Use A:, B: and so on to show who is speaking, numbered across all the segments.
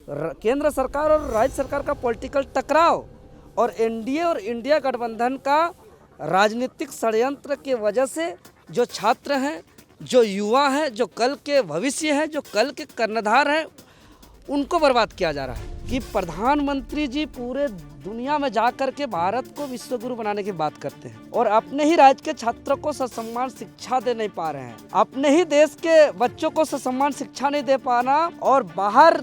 A: केंद्र सरकार और राज्य सरकार का पॉलिटिकल टकराव और एनडीए और इंडिया गठबंधन का राजनीतिक षड्यंत्र की वजह से जो छात्र हैं, जो युवा हैं, जो कल के भविष्य हैं, जो कल के कर्णधार हैं, उनको बर्बाद किया जा रहा है। कि प्रधानमंत्री जी पूरे दुनिया में जाकर के भारत को विश्वगुरु बनाने की बात करते हैं और अपने ही राज्य के छात्रों को ससम्मान शिक्षा दे नहीं पा रहे हैं। अपने ही देश के बच्चों को ससम्मान शिक्षा नहीं दे पाना और बाहर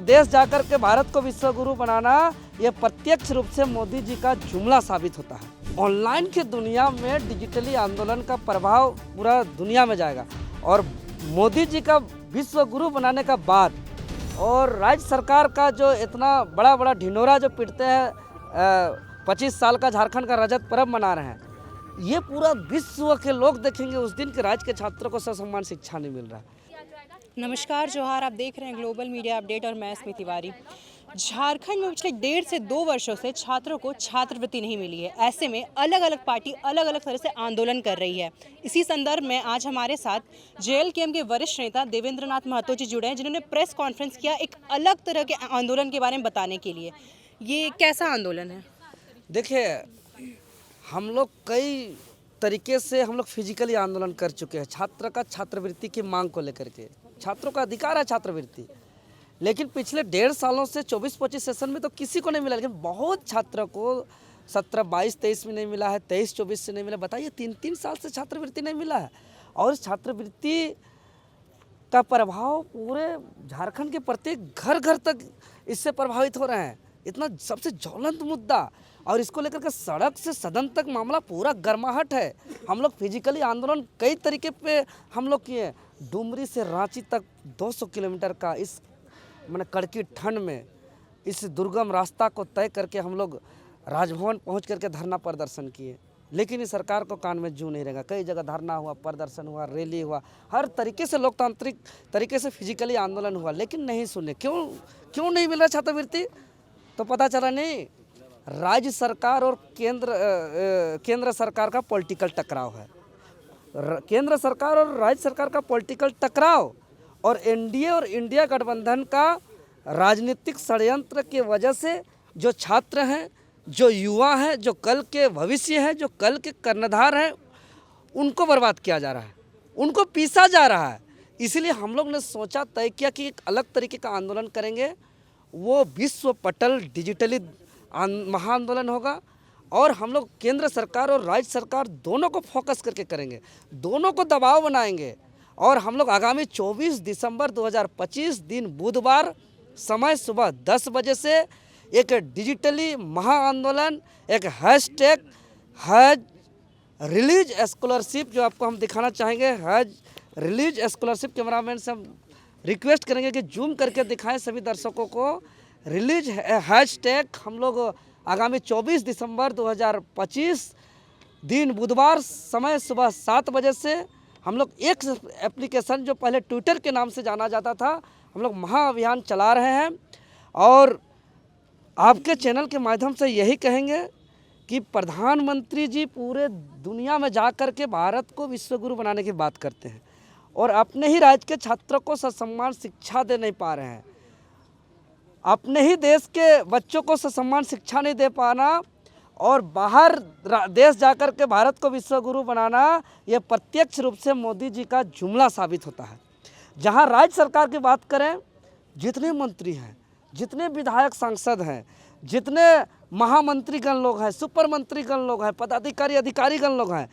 A: देश जाकर के भारत को विश्वगुरु बनाना, ये प्रत्यक्ष रूप से मोदी जी का जुमला साबित होता है। ऑनलाइन की दुनिया में डिजिटली आंदोलन का प्रभाव पूरा दुनिया में जाएगा और मोदी जी का विश्वगुरु बनाने का बाद और राज्य सरकार का जो इतना बड़ा बड़ा ढिंढोरा जो पीटते हैं, 25 साल का झारखंड का रजत पर्व मना रहे हैं, ये पूरा विश्व के लोग देखेंगे उस दिन के राज्य के छात्रों को ससम्मान शिक्षा नहीं मिल रहा।
B: नमस्कार, जोहार। आप देख रहे हैं ग्लोबल मीडिया अपडेट और मैं स्मिति तिवारी। झारखंड में पिछले 1.5 से 2 वर्षों से छात्रों को छात्रवृत्ति नहीं मिली है। ऐसे में अलग अलग पार्टी अलग अलग तरह से आंदोलन कर रही है। इसी संदर्भ में आज हमारे साथ जेएलकेएम के वरिष्ठ नेता देवेंद्र नाथ महतो जी जुड़े हैं, जिन्होंने प्रेस कॉन्फ्रेंस किया एक अलग तरह के आंदोलन के बारे में बताने के लिए। ये कैसा आंदोलन है?
A: देखिए, हम लोग कई तरीके से फिजिकली आंदोलन कर चुके हैं छात्र का छात्रवृत्ति की मांग को लेकर के। छात्रों का अधिकार है छात्रवृत्ति, लेकिन पिछले 1.5 सालों से 24-25 सेशन में तो किसी को नहीं मिला, लेकिन बहुत छात्रों को 17-22-23 में नहीं मिला है, 23-24 से नहीं मिला। बताइए, 3-3 साल से छात्रवृत्ति नहीं मिला है और छात्रवृत्ति का प्रभाव पूरे झारखंड के प्रत्येक घर घर तक इससे प्रभावित हो रहे हैं। इतना सबसे ज्वलंत मुद्दा और इसको लेकर के सड़क से सदन तक मामला पूरा गर्माहट है। हम लोग फिजिकली आंदोलन कई तरीके पे हम लोग किए। डुमरी से रांची तक 200 किलोमीटर का इस कड़की ठंड में इस दुर्गम रास्ता को तय करके हम लोग राजभवन पहुंच करके धरना प्रदर्शन किए, लेकिन इस सरकार को कान में जू नहीं रहेगा। कई जगह धरना हुआ, प्रदर्शन हुआ, रैली हुआ, हर तरीके से लोकतांत्रिक तरीके से फिजिकली आंदोलन हुआ, लेकिन नहीं सुने। क्यों नहीं मिल रहा छात्रवृत्ति? तो पता चला नहीं, राज्य सरकार और केंद्र सरकार का पॉलिटिकल टकराव है। केंद्र सरकार और राज्य सरकार का पॉलिटिकल टकराव और एनडीए और इंडिया गठबंधन का राजनीतिक षड्यंत्र की वजह से जो छात्र हैं, जो युवा हैं, जो कल के भविष्य हैं, जो कल के कर्णधार हैं, उनको बर्बाद किया जा रहा है, उनको पीसा जा रहा है। इसलिए हम लोग ने सोचा, तय किया कि एक अलग तरीके का आंदोलन करेंगे। वो विश्व पटल डिजिटली महाआंदोलन होगा और हम लोग केंद्र सरकार और राज्य सरकार दोनों को फोकस करके करेंगे, दोनों को दबाव बनाएंगे और हम लोग आगामी 24 दिसंबर 2025 दिन बुधवार समय सुबह 10 बजे से एक डिजिटली महाआंदोलन, एक हैशटैग हज रिलीज स्कॉलरशिप, जो आपको हम दिखाना चाहेंगे, हज रिलीज स्कॉलरशिप। कैमरामैन से हम रिक्वेस्ट करेंगे कि जूम करके दिखाएं सभी दर्शकों को। रिलीज हैशटैग हम लोग आगामी 24 दिसंबर 2025 दिन बुधवार समय सुबह 7 बजे से हम लोग एक एप्लीकेशन जो पहले ट्विटर के नाम से जाना जाता था, हम लोग महाअभियान चला रहे हैं और आपके चैनल के माध्यम से यही कहेंगे कि प्रधानमंत्री जी पूरे दुनिया में जाकर के भारत को विश्वगुरु बनाने की बात करते हैं और अपने ही राज्य के छात्रों को ससम्मान शिक्षा दे नहीं पा रहे हैं। अपने ही देश के बच्चों को ससम्मान शिक्षा नहीं दे पाना और बाहर देश जाकर के भारत को विश्वगुरु बनाना, ये प्रत्यक्ष रूप से मोदी जी का जुमला साबित होता है। जहां राज्य सरकार की बात करें, जितने मंत्री हैं, जितने विधायक सांसद हैं, जितने महामंत्रीगण लोग हैं, सुपर मंत्रीगण लोग हैं, पदाधिकारी अधिकारीगण लोग हैं,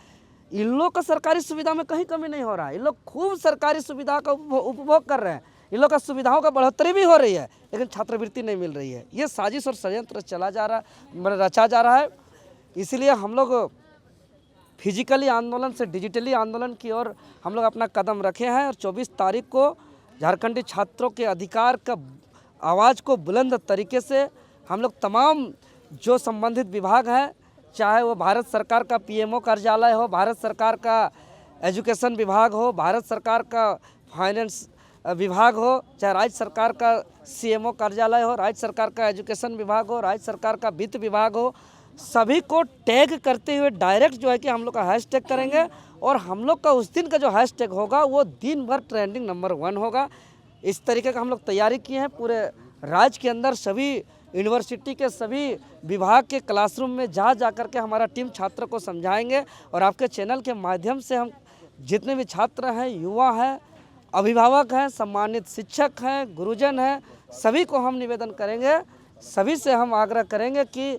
A: इन लोग का सरकारी सुविधा में कहीं कमी नहीं हो रहा है। इन लोग खूब सरकारी सुविधा का उपभोग कर रहे हैं, इन लोग का सुविधाओं का बढ़ोतरी भी हो रही है, लेकिन छात्रवृत्ति नहीं मिल रही है। ये साजिश और षड्यंत्र रचा जा रहा है। इसलिए हम लोग फिजिकली आंदोलन से डिजिटली आंदोलन की ओर हम लोग अपना कदम रखे हैं और 24 तारीख को झारखंडी छात्रों के अधिकार का आवाज़ को बुलंद तरीके से हम लोग तमाम जो संबंधित विभाग हैं, चाहे वो भारत सरकार का पीएमओ कार्यालय हो, भारत सरकार का एजुकेशन विभाग हो, भारत सरकार का फाइनेंस विभाग हो, चाहे राज्य सरकार का सीएमओ कार्यालय हो, राज्य सरकार का एजुकेशन विभाग हो, राज्य सरकार का वित्त विभाग हो, सभी को टैग करते हुए डायरेक्ट जो है कि हम लोग का हैशटैग करेंगे और हम लोग का उस दिन का जो हैशटैग होगा वो दिन भर ट्रेंडिंग नंबर 1 होगा। इस तरीके का हम लोग तैयारी किए हैं, पूरे राज्य के अंदर सभी यूनिवर्सिटी के सभी विभाग के क्लासरूम में जा कर के हमारा टीम छात्र को समझाएंगे। और आपके चैनल के माध्यम से हम जितने भी छात्र हैं, युवा हैं, अभिभावक हैं, सम्मानित शिक्षक हैं, गुरुजन हैं, सभी को हम निवेदन करेंगे, सभी से हम आग्रह करेंगे कि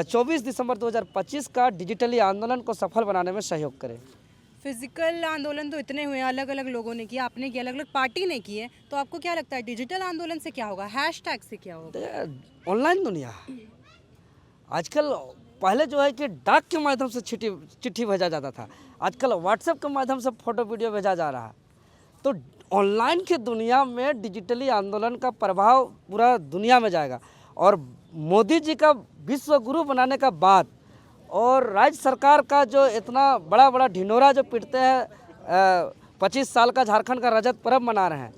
A: 24 दिसंबर 2025 का डिजिटली आंदोलन को सफल बनाने में सहयोग करें।
B: फिजिकल आंदोलन तो इतने हुए हैं, अलग अलग लोगों ने किया, आपने किया, अलग अलग पार्टी ने किए, तो आपको क्या लगता है डिजिटल आंदोलन से क्या होगा, हैशटैग से क्या होगा?
A: ऑनलाइन दुनिया है आजकल। पहले जो है कि डाक के माध्यम से चिट्ठी भेजा जाता था, आजकल व्हाट्सएप के माध्यम से फोटो वीडियो भेजा जा रहा है। तो ऑनलाइन की दुनिया में डिजिटली आंदोलन का प्रभाव पूरा दुनिया में जाएगा। और मोदी जी का विश्व गुरु बनाने का बाद और राज्य सरकार का जो इतना बड़ा बड़ा ढिंढोरा जो पीटते हैं, 25 साल का झारखंड का रजत पर्व मना रहे हैं,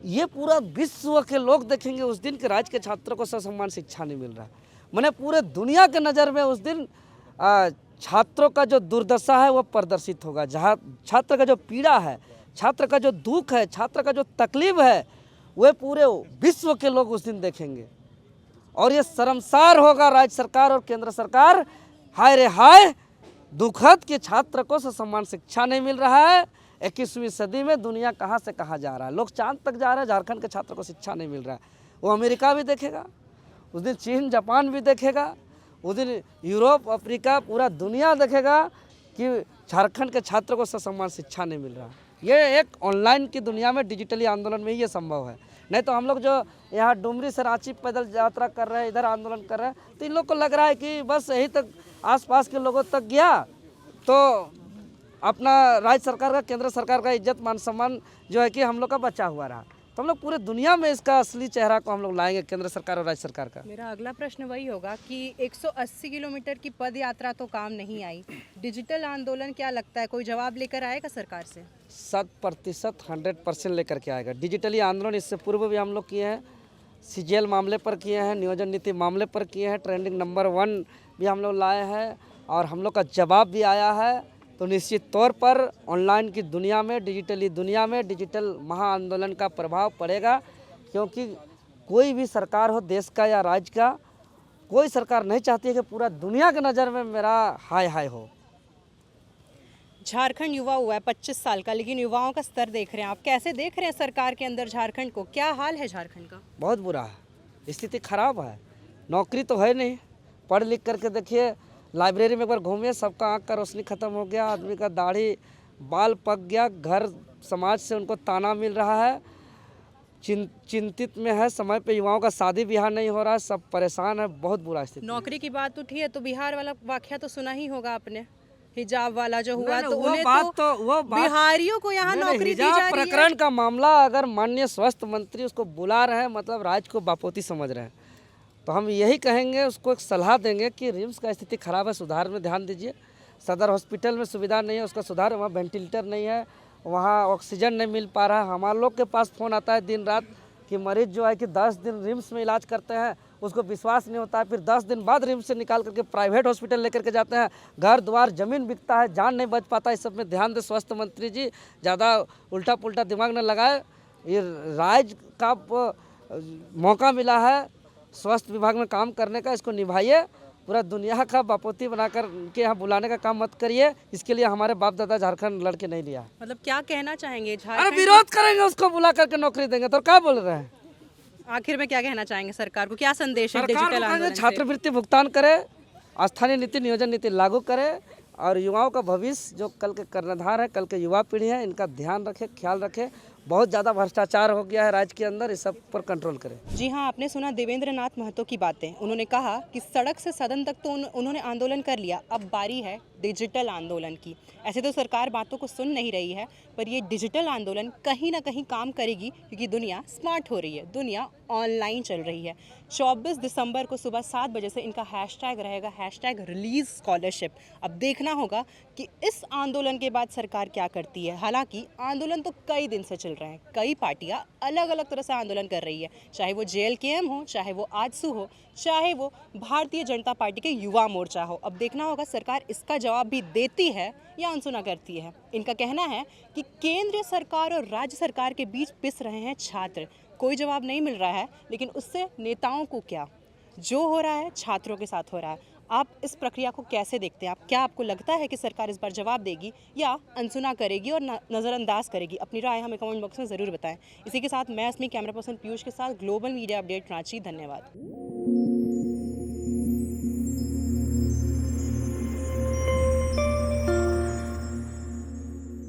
A: ये पूरा विश्व के लोग देखेंगे उस दिन के राज्य के छात्रों को ससम्मान शिक्षा नहीं मिल रहा है। मैंने पूरे दुनिया के नज़र में उस दिन छात्रों का जो दुर्दशा है वो प्रदर्शित होगा। जहाँ छात्र का जो पीड़ा है, छात्र का जो दुख है, छात्र का जो तकलीफ है, वे पूरे विश्व के लोग उस दिन देखेंगे। और ये शर्मसार होगा राज्य सरकार और केंद्र सरकार, हाय रे हाय, दुखद कि छात्र को ससम्मान शिक्षा नहीं मिल रहा है। 21वीं सदी में दुनिया कहाँ से कहाँ जा रहा है, लोग चांद तक जा रहे हैं, झारखंड के छात्र को शिक्षा नहीं मिल रहा है। वो अमेरिका भी देखेगा उस दिन, चीन जापान भी देखेगा उस दिन, यूरोप अफ्रीका पूरा दुनिया देखेगा कि झारखंड के छात्र को ससम्मान शिक्षा नहीं मिल रहा। ये एक ऑनलाइन की दुनिया में डिजिटली आंदोलन में ही ये संभव है। नहीं तो हम लोग जो यहाँ डुमरी से रांची पैदल यात्रा कर रहे हैं, इधर आंदोलन कर रहे हैं, तो इन लोग को लग रहा है कि बस यही तक आसपास के लोगों तक गया तो अपना राज्य सरकार का, केंद्र सरकार का इज्जत मान सम्मान जो है कि हम लोग का बचा हुआ रहा। तो हम लोग पूरे दुनिया में इसका असली चेहरा को हम लोग लाएंगे, केंद्र सरकार और राज्य सरकार का।
B: मेरा अगला प्रश्न वही होगा कि 180 किलोमीटर की पद यात्रा तो काम नहीं आई, डिजिटल आंदोलन क्या लगता है कोई जवाब लेकर आएगा सरकार से?
A: 100% 100% लेकर के आएगा डिजिटली आंदोलन। इससे पूर्व भी हम लोग किए हैं, सीजीएल मामले पर किए हैं, नियोजन नीति मामले पर किए हैं, ट्रेंडिंग नंबर 1 भी हम लोग लाए हैं और हम लोग का जवाब भी आया है। तो निश्चित तौर पर ऑनलाइन की दुनिया में, डिजिटली दुनिया में डिजिटल महाआंदोलन का प्रभाव पड़ेगा, क्योंकि कोई भी सरकार हो, देश का या राज्य का, कोई सरकार नहीं चाहती है कि पूरा दुनिया के नज़र में मेरा हाय हाय हो।
B: झारखंड युवा हुआ है 25 साल का, लेकिन युवाओं का स्तर देख रहे हैं आप, कैसे देख रहे हैं सरकार के अंदर झारखंड को, क्या हाल है झारखंड का?
A: बहुत बुरा है, स्थिति खराब है, नौकरी तो है नहीं। पढ़ लिख करके देखिए, लाइब्रेरी में एक बार घूमिए, सबका आँख का रोशनी ख़त्म हो गया, आदमी का दाढ़ी बाल पक गया, घर समाज से उनको ताना मिल रहा है, चिंतित में है, समय पे युवाओं का शादी ब्याह नहीं हो रहा है, सब परेशान है, बहुत बुरा स्थिति।
B: नौकरी की बात उठी है तो बिहार वाला वाकया तो सुना ही होगा आपने, हिजाब वाला जो हुआ, तो उन्हें तो बिहारियों को यहाँ नौकरी दी जा रही है।
A: प्रकरण का मामला अगर माननीय स्वास्थ्य मंत्री उसको बुला रहे हैं, मतलब राज्य को बापोती समझ रहे हैं, तो हम यही कहेंगे, उसको एक सलाह देंगे कि रिम्स का स्थिति खराब है, सुधार में ध्यान दीजिए। सदर हॉस्पिटल में सुविधा नहीं है, उसका सुधार, वहाँ वेंटिलेटर नहीं है, वहाँ ऑक्सीजन नहीं मिल पा रहा है। हमारे लोग के पास फ़ोन आता है दिन रात कि मरीज जो है कि 10 दिन रिम्स में इलाज करते हैं, उसको विश्वास नहीं होता है, फिर 10 दिन बाद रिम्स से निकाल करके प्राइवेट हॉस्पिटल लेकर के जाते हैं, घर द्वार ज़मीन बिकता है, जान नहीं बच पाता। इस सब में ध्यान दे स्वास्थ्य मंत्री जी, ज़्यादा उल्टा पुल्टा दिमाग न लगाए। ये राज्य का मौका मिला है स्वास्थ्य विभाग में काम करने का, इसको निभाइए। पूरा दुनिया का बापोती बनाकर के यहाँ बुलाने का काम मत करिए, इसके लिए हमारे बाप दादा झारखंड लड़के नहीं लिया।
B: मतलब क्या कहना चाहेंगे?
A: अरे विरोध करेंगे, उसको बुला करके नौकरी देंगे, तो क्या बोल रहे हैं?
B: आखिर में क्या कहना चाहेंगे सरकार को, क्या संदेश है डिजिटल आंदोलन से?
A: छात्रवृत्ति भुगतान करे, स्थानीय नीति नियोजन नीति लागू करे और युवाओं का भविष्य जो कल के कर्णधार है, कल के युवा पीढ़ी है, इनका ध्यान रखे, ख्याल रखे। बहुत ज़्यादा भ्रष्टाचार हो गया है राज्य के अंदर, इस सब पर कंट्रोल करें।
B: जी हाँ, आपने सुना देवेंद्र नाथ महतो की बातें। उन्होंने कहा कि सड़क से सदन तक तो उन्होंने आंदोलन कर लिया, अब बारी है डिजिटल आंदोलन की। ऐसे तो सरकार बातों को सुन नहीं रही है, पर ये डिजिटल आंदोलन कहीं ना कहीं काम करेगी, क्योंकि दुनिया स्मार्ट हो रही है, दुनिया ऑनलाइन चल रही है। 24 दिसंबर को सुबह 7 बजे से इनका हैशटैग रहेगा, हैशटैग रिलीज स्कॉलरशिप। अब देखना होगा कि इस आंदोलन के बाद सरकार क्या करती है। हालांकि आंदोलन तो कई दिन से चल रहे हैं, कई पार्टियां अलग अलग तरह से आंदोलन कर रही है, चाहे वो JLKM हो, चाहे वो आजसू हो, चाहे वो भारतीय जनता पार्टी के युवा मोर्चा हो। अब देखना होगा सरकार इसका जवाब भी देती है या अनसुना करती है। इनका कहना है कि केंद्र सरकार और राज्य सरकार के बीच पिस रहे हैं छात्र, कोई जवाब नहीं मिल रहा है, लेकिन उससे नेताओं को क्या, जो हो रहा है छात्रों के साथ हो रहा है। आप इस प्रक्रिया को कैसे देखते हैं? क्या आपको लगता है कि सरकार इस बार जवाब देगी या अनसुना करेगी और नज़रअंदाज करेगी? अपनी राय हमें कमेंट बॉक्स में ज़रूर बताएं। इसी के साथ मैं अस्मी, कैमरा पर्सन पीयूष के साथ ग्लोबल मीडिया अपडेट रांची। धन्यवाद।